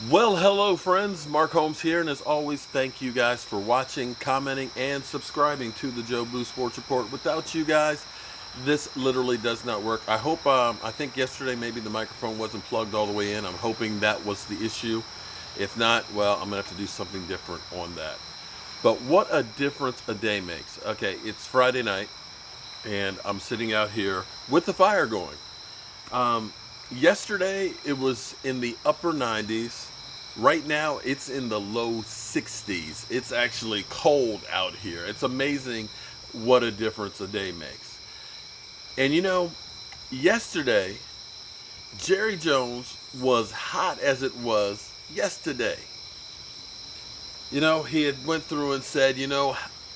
Well, hello, friends. Mark Holmes here, and as always, thank you guys for watching, commenting, and subscribing to the Joe Blue Sports Report. Without you guys, this literally does not work. I think yesterday maybe the microphone wasn't plugged all the way in. I'm hoping that was the issue. If not, well, I'm going to have to do something different on that. But what a difference a day makes. Okay, it's Friday night, and I'm sitting out here with the fire going. Yesterday it was in the upper 90s. Right now it's in the low 60s. It's actually cold out here. It's amazing what a difference a day makes. And yesterday Jerry Jones was hot as it was yesterday. He had went through and said,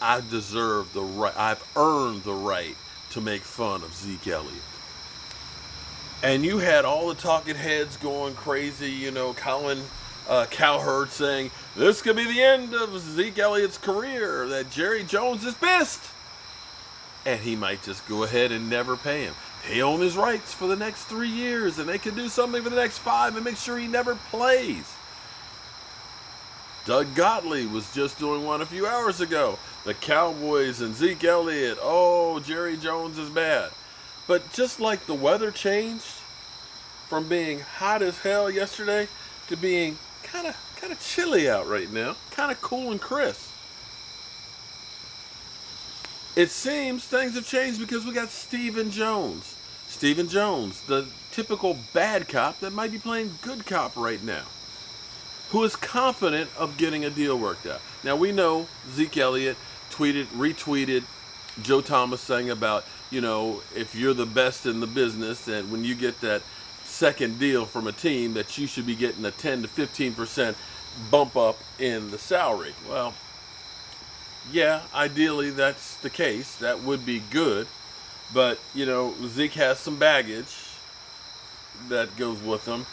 I deserve the right. I've earned the right to make fun of Zeke Elliott. And you had all the talking heads going crazy, Colin Cowherd saying, this could be the end of Zeke Elliott's career, that Jerry Jones is pissed. And he might just go ahead and never pay him. They own his rights for the next 3 years, and they can do something for the next 5 and make sure he never plays. Doug Gottlieb was just doing one a few hours ago. The Cowboys and Zeke Elliott, oh, Jerry Jones is bad. But just like the weather changed from being hot as hell yesterday to being kind of chilly out right now, kind of cool and crisp. It seems things have changed because we got Stephen Jones. Stephen Jones, the typical bad cop that might be playing good cop right now, who is confident of getting a deal worked out. Now we know Zeke Elliott retweeted Joe Thomas saying about, if you're the best in the business and when you get that second deal from a team that you should be getting a 10 to 15% bump up in the salary. Well, yeah, ideally that's the case. That would be good. But, Zeke has some baggage that goes with him.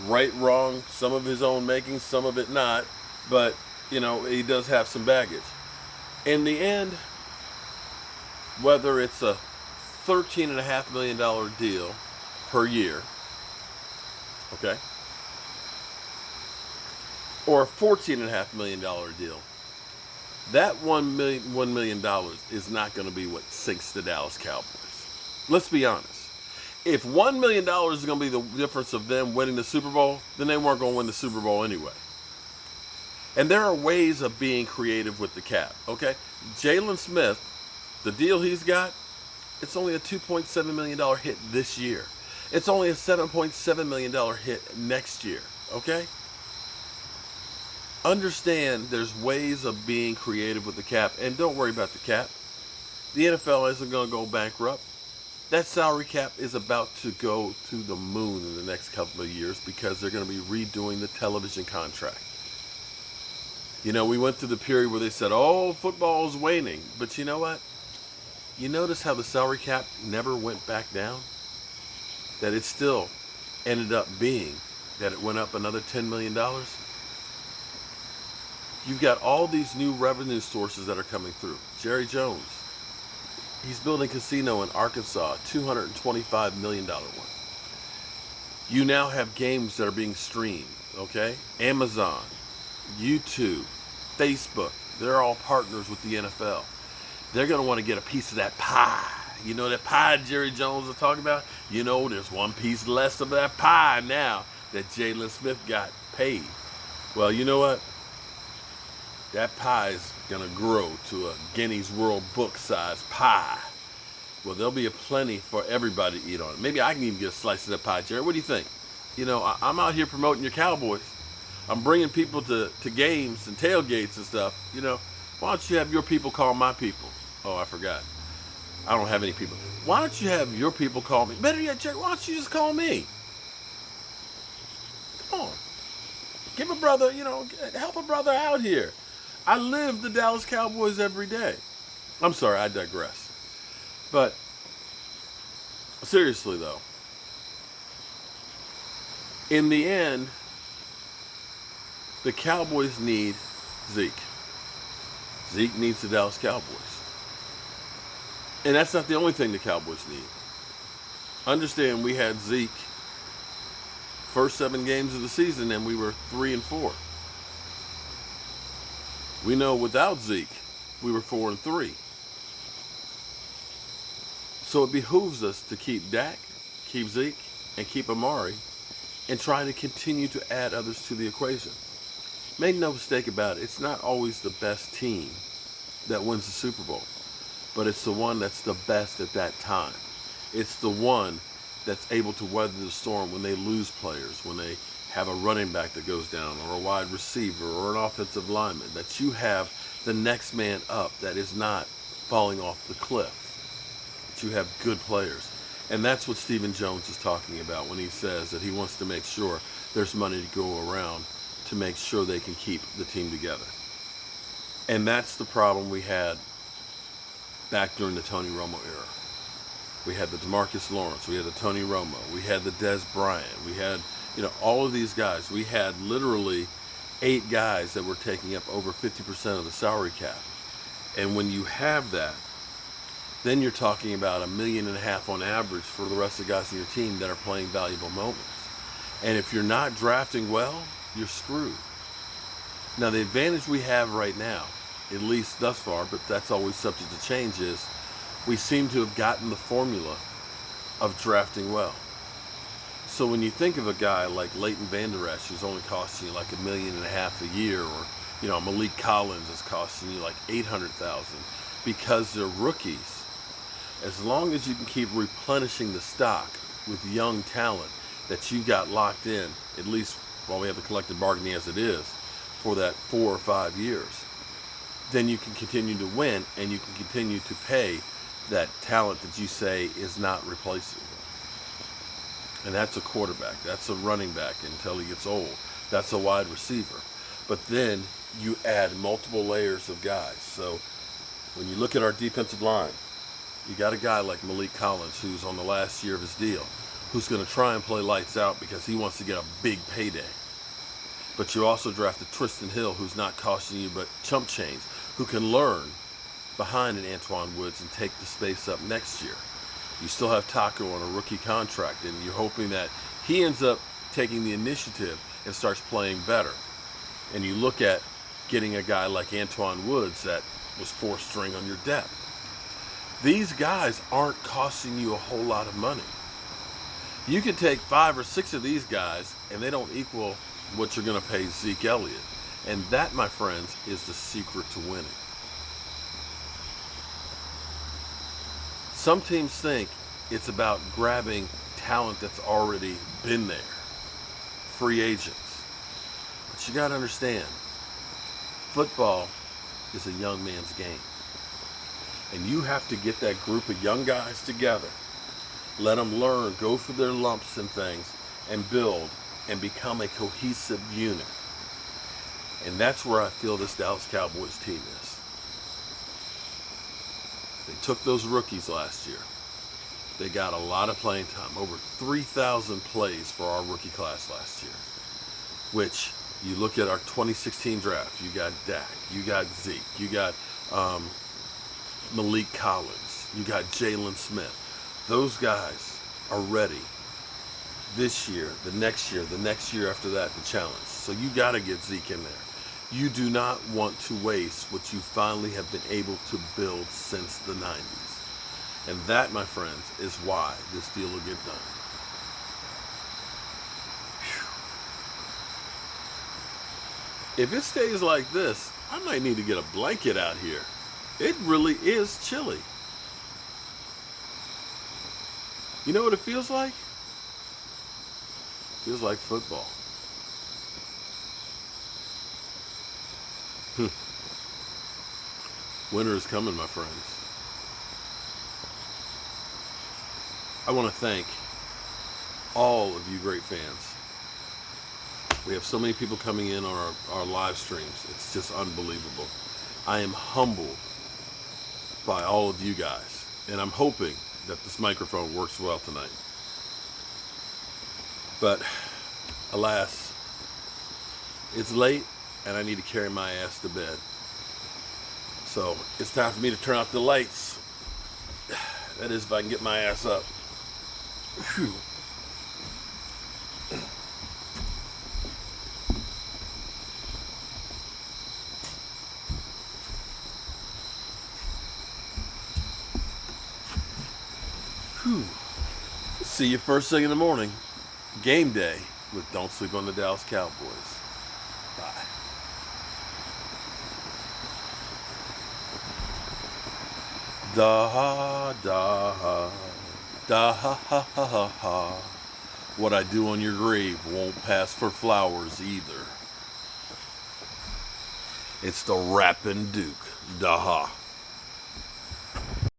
Right, wrong, some of his own making, some of it not. But, he does have some baggage. In the end, whether it's a $13.5 million deal per year, okay, or a $14.5 million deal, that $1 million is not going to be what sinks the Dallas Cowboys. Let's be honest. If $1 million is going to be the difference of them winning the Super Bowl, then they weren't going to win the Super Bowl anyway. And there are ways of being creative with the cap, okay? Jalen Smith, the deal he's got, it's only a $2.7 million hit this year. It's only a $7.7 million hit next year, okay? Understand there's ways of being creative with the cap, and don't worry about the cap. The NFL isn't going to go bankrupt. That salary cap is about to go to the moon in the next couple of years because they're going to be redoing the television contract. We went through the period where they said, oh, football's waning. But you know what? You notice how the salary cap never went back down? That it still ended up being that it went up another $10 million? You've got all these new revenue sources that are coming through. Jerry Jones, he's building a casino in Arkansas, $225 million one. You now have games that are being streamed, okay? Amazon, YouTube, Facebook, they're all partners with the NFL. They're going to want to get a piece of that pie. That pie Jerry Jones is talking about? There's one piece less of that pie now that Jalen Smith got paid. Well, you know what? That pie is going to grow to a Guinness World Book size pie. Well, there'll be a plenty for everybody to eat on it. Maybe I can even get a slice of that pie, Jerry. What do you think? I'm out here promoting your Cowboys. I'm bringing people to games and tailgates and stuff. Why don't you have your people call my people? Oh, I forgot. I don't have any people. Why don't you have your people call me? Better yet, Jerry, why don't you just call me? Come on. Give a brother, help a brother out here. I live the Dallas Cowboys every day. I'm sorry, I digress. But seriously, though, in the end, the Cowboys need Zeke. Zeke needs the Dallas Cowboys. And that's not the only thing the Cowboys need. Understand we had Zeke First 7 games of the season, and we were 3-4. We know without Zeke, we were 4-3. So it behooves us to keep Dak, keep Zeke, and keep Amari, and try to continue to add others to the equation. Make no mistake about it, it's not always the best team that wins the Super Bowl, but it's the one that's the best at that time. It's the one that's able to weather the storm when they lose players, when they have a running back that goes down, or a wide receiver, or an offensive lineman, that you have the next man up that is not falling off the cliff. That you have good players. And that's what Stephen Jones is talking about when he says that he wants to make sure there's money to go around to make sure they can keep the team together. And that's the problem we had back during the Tony Romo era. We had the DeMarcus Lawrence, we had the Tony Romo, we had the Des Bryant, we had, all of these guys. We had literally 8 guys that were taking up over 50% of the salary cap. And when you have that, then you're talking about $1.5 million on average for the rest of the guys on your team that are playing valuable moments. And if you're not drafting well, you're screwed. Now, the advantage we have right now, at least thus far, but that's always subject to change, is we seem to have gotten the formula of drafting well. So when you think of a guy like Leighton Vander Esch, who's only costing you like $1.5 million a year, or Malik Collins is costing you like $800,000 because they're rookies, as long as you can keep replenishing the stock with young talent that you got locked in, at least while we have the collective bargaining as it is, for that 4 or 5 years, then you can continue to win, and you can continue to pay that talent that you say is not replaceable. And that's a quarterback, that's a running back until he gets old, that's a wide receiver. But then you add multiple layers of guys. So when you look at our defensive line, you got a guy like Malik Collins, who's on the last year of his deal, who's going to try and play lights out because he wants to get a big payday. But you also drafted Tristan Hill, who's not costing you but chump change, who can learn behind an Antoine Woods and take the space up next year. You still have Taco on a rookie contract, and you're hoping that he ends up taking the initiative and starts playing better. And you look at getting a guy like Antoine Woods that was 4th string on your depth. These guys aren't costing you a whole lot of money. You can take 5 or 6 of these guys, and they don't equal what you're going to pay Zeke Elliott. And that, my friends, is the secret to winning. Some teams think it's about grabbing talent that's already been there, free agents. But you got to understand, football is a young man's game. And you have to get that group of young guys together, let them learn, go through their lumps and things, and build and become a cohesive unit. And that's where I feel this Dallas Cowboys team is. They took those rookies last year. They got a lot of playing time, over 3,000 plays for our rookie class last year, which you look at our 2016 draft, you got Dak, you got Zeke, you got Malik Collins, you got Jalen Smith. Those guys are ready this year, the next year after that, the challenge. So you got to get Zeke in there. You do not want to waste what you finally have been able to build since the 90s. And that, my friends, is why this deal will get done. Whew. If it stays like this, I might need to get a blanket out here. It really is chilly. You know what it feels like? It feels like football. Winter is coming, my friends. I want to thank all of you great fans. We have so many people coming in on our live streams. It's just unbelievable. I am humbled by all of you guys, and I'm hoping that this microphone works well tonight. But alas, it's late and I need to carry my ass to bed. So it's time for me to turn off the lights. That is, if I can get my ass up. Whew. Whew. See you first thing in the morning. Game day with Don't Sleep on the Dallas Cowboys. Bye. Da ha da ha da ha ha ha ha ha. What I do on your grave won't pass for flowers either. It's the Rappin' Duke. Da ha.